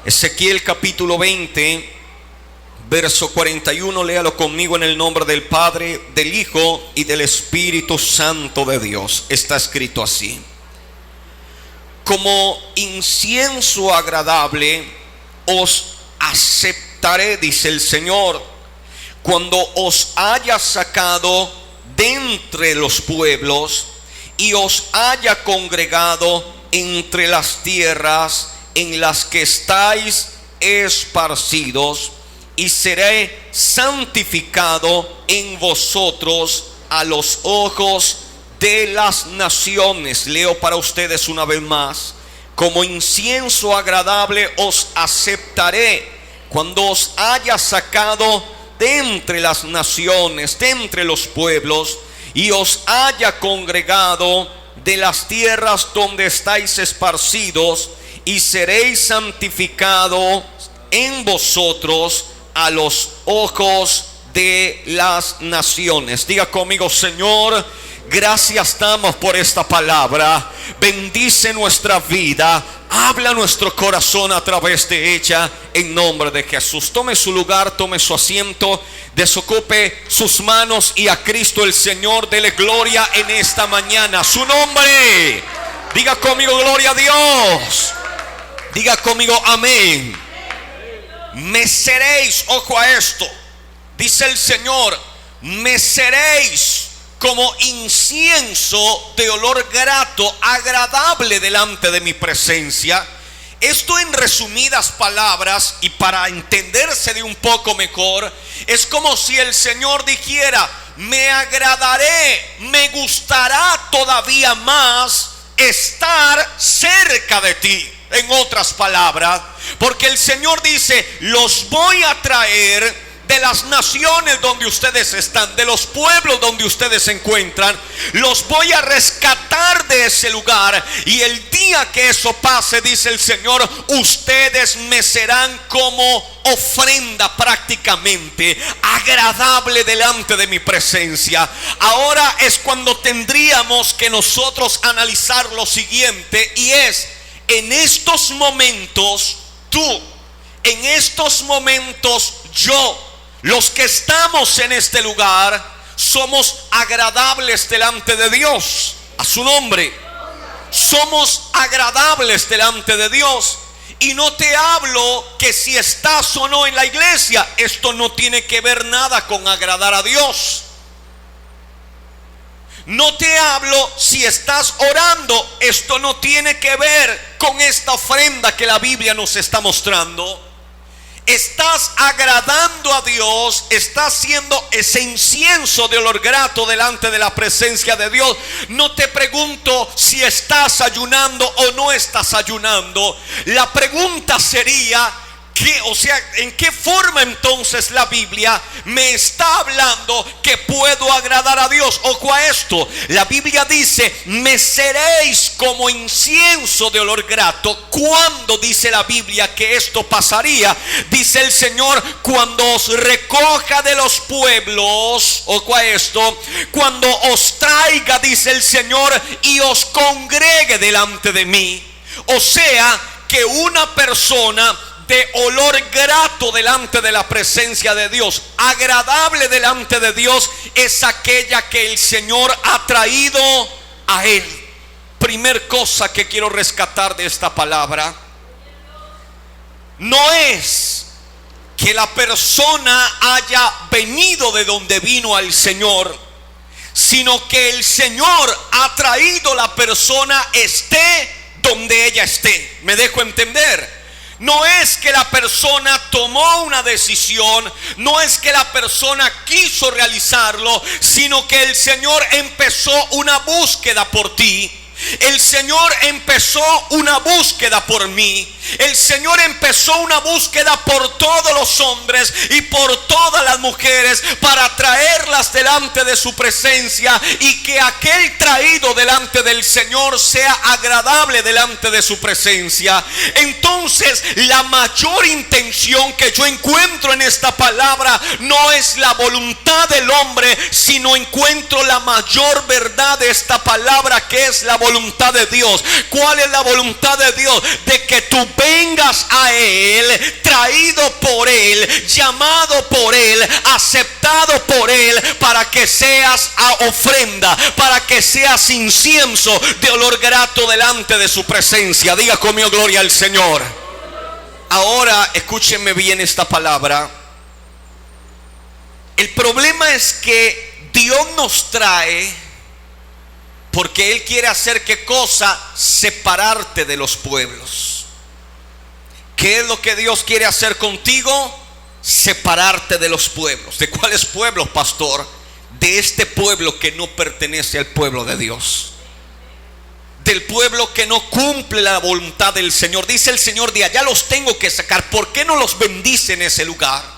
Ezequiel capítulo 20, verso 41, léalo conmigo en el nombre del Padre, del Hijo y del Espíritu Santo de Dios. Está escrito así: como incienso agradable os aceptaré, dice el Señor, cuando os haya sacado de entre los pueblos y os haya congregado entre las tierras en las que estáis esparcidos, y seré santificado en vosotros a los ojos de las naciones. Leo para ustedes una vez más: como incienso agradable os aceptaré cuando os haya sacado de entre las naciones, de entre los pueblos, y os haya congregado de las tierras donde estáis esparcidos, y seréis santificados en vosotros a los ojos de las naciones. Diga conmigo: Señor, gracias damos por esta palabra. Bendice nuestra vida, habla nuestro corazón a través de ella, en nombre de Jesús. Tome su lugar, tome su asiento, desocupe sus manos y a Cristo el Señor dele gloria en esta mañana. Su nombre. Diga conmigo: gloria a Dios. Diga conmigo: amén. Me seréis, ojo a esto, dice el Señor, me seréis como incienso de olor grato, agradable delante de mi presencia. Esto, en resumidas palabras y para entenderse de un poco mejor, es como si el Señor dijera: me agradaré, me gustará todavía más estar cerca de ti. En otras palabras, porque el Señor dice: los voy a traer de las naciones donde ustedes están, de los pueblos donde ustedes se encuentran, los voy a rescatar de ese lugar, y el día que eso pase, dice el Señor, ustedes me serán como ofrenda, prácticamente agradable delante de mi presencia. Ahora es cuando tendríamos que nosotros analizar lo siguiente, y es: en estos momentos tú, en estos momentos yo, los que estamos en este lugar, somos agradables delante de Dios. A su nombre. Somos agradables delante de Dios. Y no te hablo que si estás o no en la iglesia, esto no tiene que ver nada con agradar a Dios. No te hablo si estás orando, esto no tiene que ver con esta ofrenda que la Biblia nos está mostrando. Estás agradando a Dios, estás siendo ese incienso de olor grato delante de la presencia de Dios. No te pregunto si estás ayunando o no estás ayunando. La pregunta sería: ¿en qué forma entonces la Biblia me está hablando que puedo agradar a Dios? Ojo a esto, la Biblia dice: me seréis como incienso de olor grato. ¿Cuándo dice la Biblia que esto pasaría? Dice el Señor: cuando os recoja de los pueblos, ojo a esto, cuando os traiga, dice el Señor, y os congregue delante de mí. O sea, que una persona de olor grato delante de la presencia de Dios, agradable delante de Dios, es aquella que el Señor ha traído a Él. Primer cosa que quiero rescatar de esta palabra: no es que la persona haya venido de donde vino al Señor, sino que el Señor ha traído la persona esté donde ella esté. ¿Me dejo entender? No es que la persona tomó una decisión, no es que la persona quiso realizarlo, sino que el Señor empezó una búsqueda por ti. El Señor empezó una búsqueda por mí. El Señor empezó una búsqueda por todos los hombres y por todas las mujeres, para traerlas delante de su presencia, y que aquel traído delante del Señor sea agradable delante de su presencia. Entonces, la mayor intención que yo encuentro en esta palabra no es la voluntad del hombre, sino encuentro la mayor verdad de esta palabra, que es la voluntad voluntad de Dios. ¿Cuál es la voluntad de Dios? De que tú vengas a Él, traído por Él, llamado por Él, aceptado por Él, para que seas ofrenda, para que seas incienso de olor grato delante de su presencia. Diga conmigo, gloria al Señor. Ahora escúchenme bien esta palabra. El problema es que Dios nos trae porque Él quiere hacer ¿qué cosa? Separarte de los pueblos. ¿Qué es lo que Dios quiere hacer contigo? Separarte de los pueblos. ¿De cuáles pueblos, pastor? De este pueblo que no pertenece al pueblo de Dios, del pueblo que no cumple la voluntad del Señor. Dice el Señor: de allá los tengo que sacar. ¿Por qué no los bendice en ese lugar?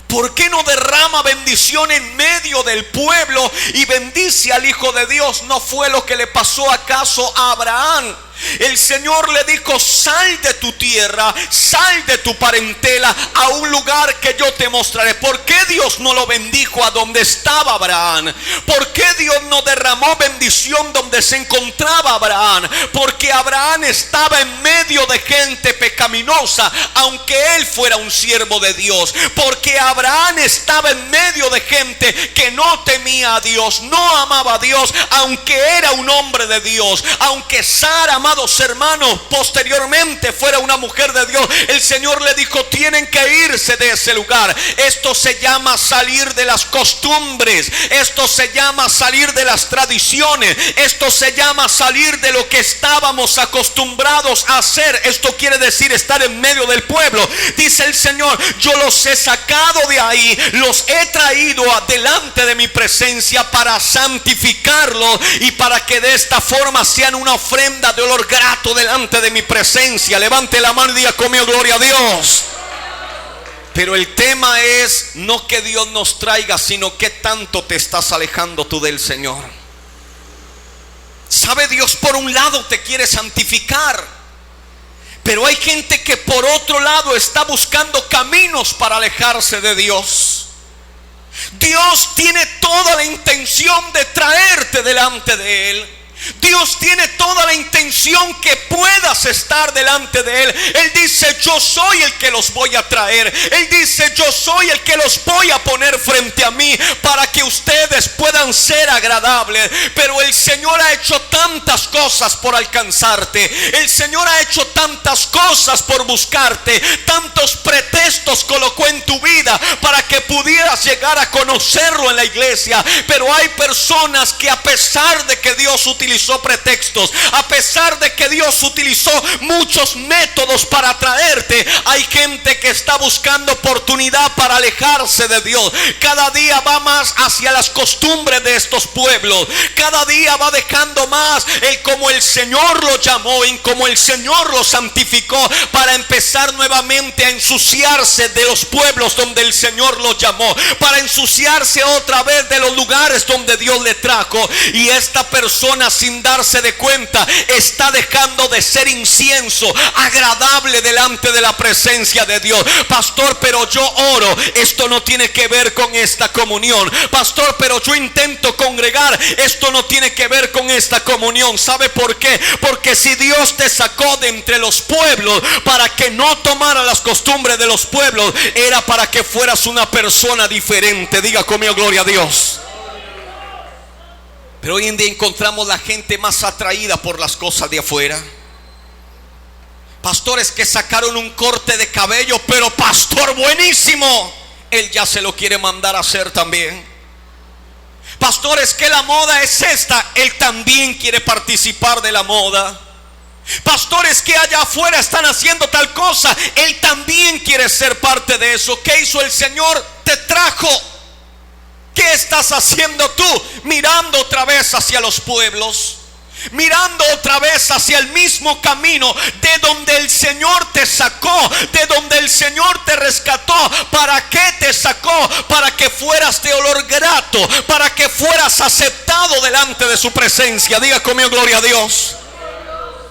¿Por qué no derrama bendición en medio del pueblo y bendice al Hijo de Dios? ¿No fue lo que le pasó acaso a Abraham? El Señor le dijo: sal de tu tierra, sal de tu parentela a un lugar que yo te mostraré. ¿Por qué Dios no lo bendijo a donde estaba Abraham? ¿Por qué Dios no derramó bendición donde se encontraba Abraham? Porque Abraham estaba en medio de gente pecaminosa, aunque él fuera un siervo de Dios. Porque Abraham estaba en medio de gente que no temía a Dios, no amaba a Dios, aunque era un hombre de Dios. Aunque Sara, amados hermanos, posteriormente fuera una mujer de Dios, el Señor le dijo: tienen que irse de ese lugar. Esto se llama salir de las costumbres, esto se llama salir de las tradiciones, esto se llama salir de lo que estábamos acostumbrados a hacer. Esto quiere decir estar en medio del pueblo. Dice el Señor: yo los he sacado de ahí, los he traído adelante de mi presencia para santificarlos y para que de esta forma sean una ofrenda de olor grato delante de mi presencia. Levante la mano y diga conmigo: gloria a Dios. Pero el tema es no que Dios nos traiga, sino que tanto te estás alejando tú del Señor. Sabe, Dios por un lado te quiere santificar, pero hay gente que por otro lado está buscando caminos para alejarse de Dios. Dios tiene toda la intención de traerte delante de Él. Dios tiene toda la intención que puedas estar delante de Él. Él dice: yo soy el que los voy a traer. Él dice: yo soy el que los voy a poner frente a mí para que ustedes puedan ser agradables. Pero el Señor ha hecho tantas cosas por alcanzarte. El Señor ha hecho tantas cosas por buscarte. Tantos pretextos colocó en tu vida para que pudieras llegar a conocerlo en la iglesia. Pero hay personas que, a pesar de que Dios utilizó pretextos, a pesar de que Dios utilizó muchos métodos para atraerte, hay gente que está buscando oportunidad para alejarse de Dios. Cada día va más hacia las costumbres de estos pueblos. Cada día va dejando más el como el Señor lo llamó y como el Señor lo santificó, para empezar nuevamente a ensuciarse de los pueblos donde el Señor lo llamó, para ensuciarse otra vez de los lugares donde Dios le trajo. Y esta persona, sin darse de cuenta, está dejando de ser incienso agradable delante de la presencia de Dios. Pastor, pero yo oro. Esto no tiene que ver con esta comunión. Pastor, pero yo intento congregar. Esto no tiene que ver con esta comunión. ¿Sabe por qué? Porque si Dios te sacó de entre los pueblos para que no tomara las costumbres de los pueblos, era para que fueras una persona diferente. Diga conmigo: gloria a Dios. Pero hoy en día encontramos la gente más atraída por las cosas de afuera. Pastores que sacaron un corte de cabello, pero pastor, buenísimo, él ya se lo quiere mandar a hacer también. Pastores, que la moda es esta, él también quiere participar de la moda. Pastores, que allá afuera están haciendo tal cosa, él también quiere ser parte de eso. ¿Qué hizo el Señor? Te trajo. ¿Qué estás haciendo tú? Mirando otra vez hacia los pueblos, mirando otra vez hacia el mismo camino de donde el Señor te sacó, de donde el Señor te rescató. ¿Para qué te sacó? Para que fueras de olor grato, para que fueras aceptado delante de su presencia. Diga conmigo: gloria a Dios.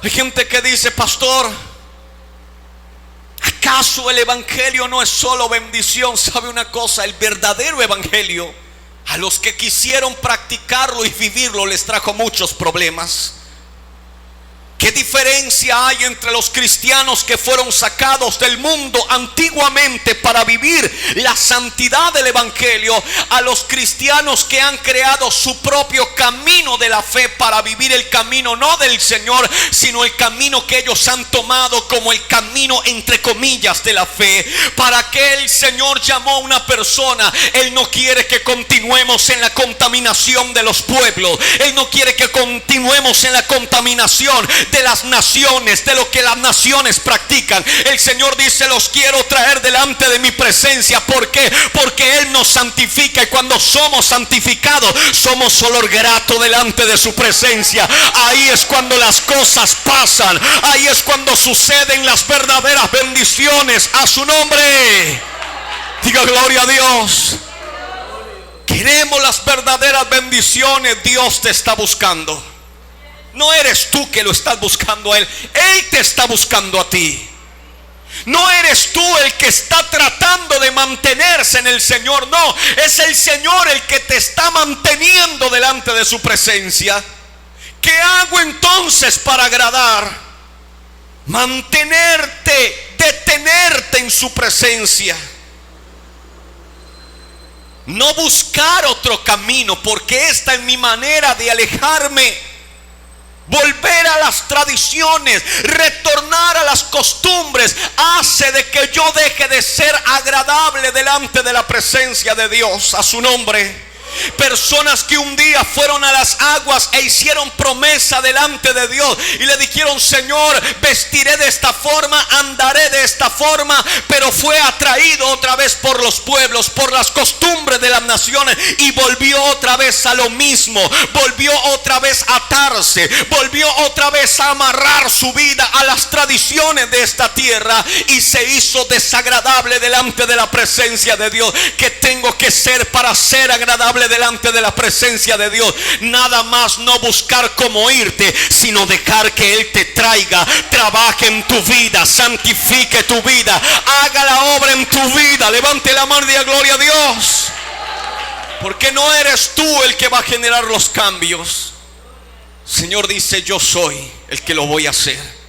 Hay gente que dice: pastor, ¿acaso el evangelio no es solo bendición? ¿Sabe una cosa? El verdadero evangelio, a los que quisieron practicarlo y vivirlo, les trajo muchos problemas. diferencia hay entre los cristianos que fueron sacados del mundo antiguamente para vivir la santidad del evangelio, a los cristianos que han creado su propio camino de la fe para vivir el camino no del Señor, sino el camino que ellos han tomado como el camino entre comillas de la fe? ¿Para qué el Señor llamó a una persona? Él no quiere que continuemos en la contaminación de los pueblos. Él no quiere que continuemos en la contaminación de las naciones, de lo que las naciones practican. El Señor dice: los quiero traer delante de mi presencia. ¿Por qué? Porque Él nos santifica, y cuando somos santificados somos olor grato delante de su presencia. Ahí es cuando las cosas pasan, ahí es cuando suceden las verdaderas bendiciones. A su nombre, diga gloria a Dios. Queremos las verdaderas bendiciones. Dios te está buscando. No eres tú que lo estás buscando a Él. Él te está buscando a ti. No eres tú el que está tratando de mantenerse en el Señor. No, es el Señor el que te está manteniendo delante de su presencia. ¿Qué hago entonces para agradar? Mantenerte, detenerte en su presencia. No buscar otro camino, porque esta es mi manera de alejarme. Volver a las tradiciones, retornar a las costumbres, hace de que yo deje de ser agradable delante de la presencia de Dios. A su nombre. Personas que un día fueron a las aguas e hicieron promesa delante de Dios y le dijeron: Señor, vestiré de esta forma, andaré de esta forma, pero fue atraído otra vez por los pueblos, por las costumbres de las naciones, y volvió otra vez a lo mismo. Volvió otra vez a atarse, volvió otra vez a amarrar su vida a las tradiciones de esta tierra, y se hizo desagradable delante de la presencia de Dios. ¿Qué tengo que ser para ser agradable delante de la presencia de Dios? Nada más no buscar cómo irte, sino dejar que Él te traiga, trabaje en tu vida, santifique tu vida, haga la obra en tu vida. Levante la mano y diga gloria a Dios. Porque no eres tú el que va a generar los cambios. El Señor dice: yo soy el que lo voy a hacer.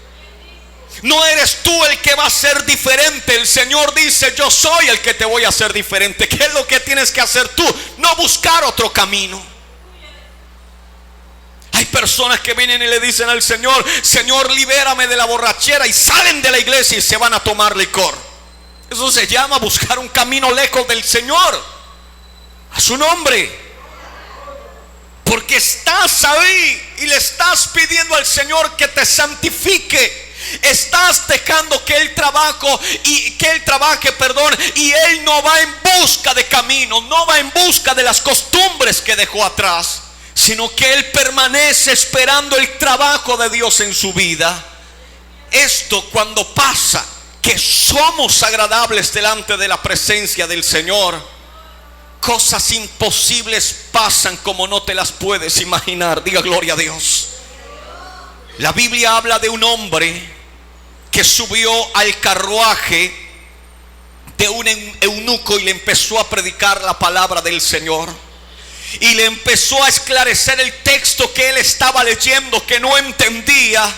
No eres tú el que va a ser diferente. El Señor dice: yo soy el que te voy a hacer diferente. ¿Qué es lo que tienes que hacer tú? No buscar otro camino. Hay personas que vienen y le dicen al Señor: Señor, libérame de la borrachera, y salen de la iglesia y se van a tomar licor. Eso se llama buscar un camino lejos del Señor. A su nombre. Porque estás ahí y le estás pidiendo al Señor que te santifique. Estás dejando que Él trabaje, y Él no va en busca de caminos, no va en busca de las costumbres que dejó atrás, sino que Él permanece esperando el trabajo de Dios en su vida. Esto, cuando pasa, que somos agradables delante de la presencia del Señor, cosas imposibles pasan como no te las puedes imaginar. Diga gloria a Dios. La Biblia habla de un hombre que subió al carruaje de un eunuco y le empezó a predicar la palabra del Señor, y le empezó a esclarecer el texto que él estaba leyendo, que no entendía.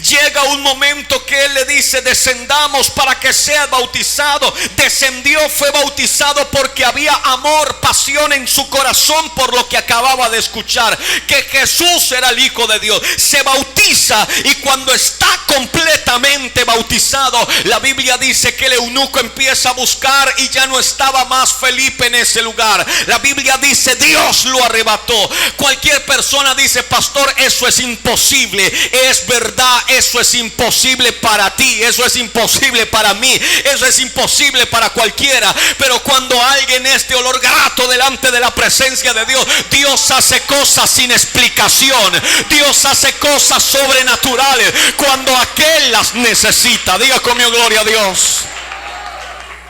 Llega un momento que él le dice: descendamos para que seas bautizado. Descendió, fue bautizado porque había amor, pasión en su corazón por lo que acababa de escuchar, que Jesús era el Hijo de Dios. Se bautiza, y cuando está completamente bautizado, la Biblia dice que el eunuco empieza a buscar, y ya no estaba más Felipe en ese lugar. La Biblia dice: Dios lo arrebató. Cualquier persona dice: pastor, eso es imposible. Es verdad. Eso es imposible para ti, eso es imposible para mí, eso es imposible para cualquiera. Pero cuando alguien es de olor grato delante de la presencia de Dios, Dios hace cosas sin explicación. Dios hace cosas sobrenaturales cuando aquel las necesita. Diga conmigo gloria a Dios.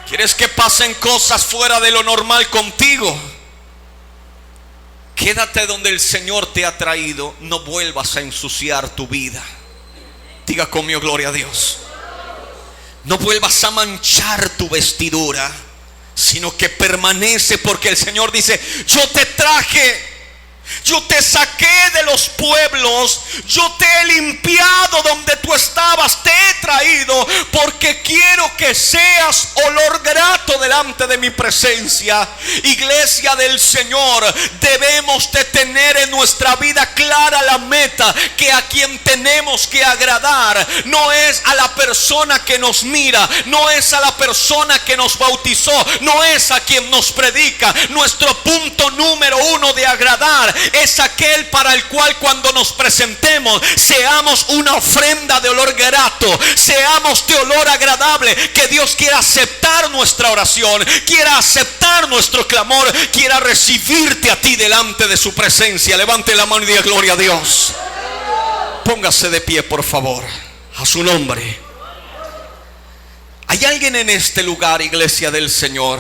¿Quieres que pasen cosas fuera de lo normal contigo? Quédate donde el Señor te ha traído. No vuelvas a ensuciar tu vida. Diga conmigo gloria a Dios. No vuelvas a manchar tu vestidura, sino que permanece, porque el Señor dice: yo te traje Yo te saqué de los pueblos, yo te he limpiado donde tú estabas, te he traído porque quiero que seas olor grato delante de mi presencia. Iglesia del Señor, debemos de tener en nuestra vida clara la meta, que a quien tenemos que agradar no es a la persona que nos mira, no es a la persona que nos bautizó, no es a quien nos predica. Nuestro punto número uno de agradar es aquel para el cual cuando nos presentemos seamos una ofrenda de olor grato, seamos de olor agradable, que Dios quiera aceptar nuestra oración, quiera aceptar nuestro clamor, quiera recibirte a ti delante de su presencia. Levante la mano y diga gloria a Dios. Póngase de pie, por favor, a su nombre. ¿Hay alguien en este lugar, iglesia del Señor,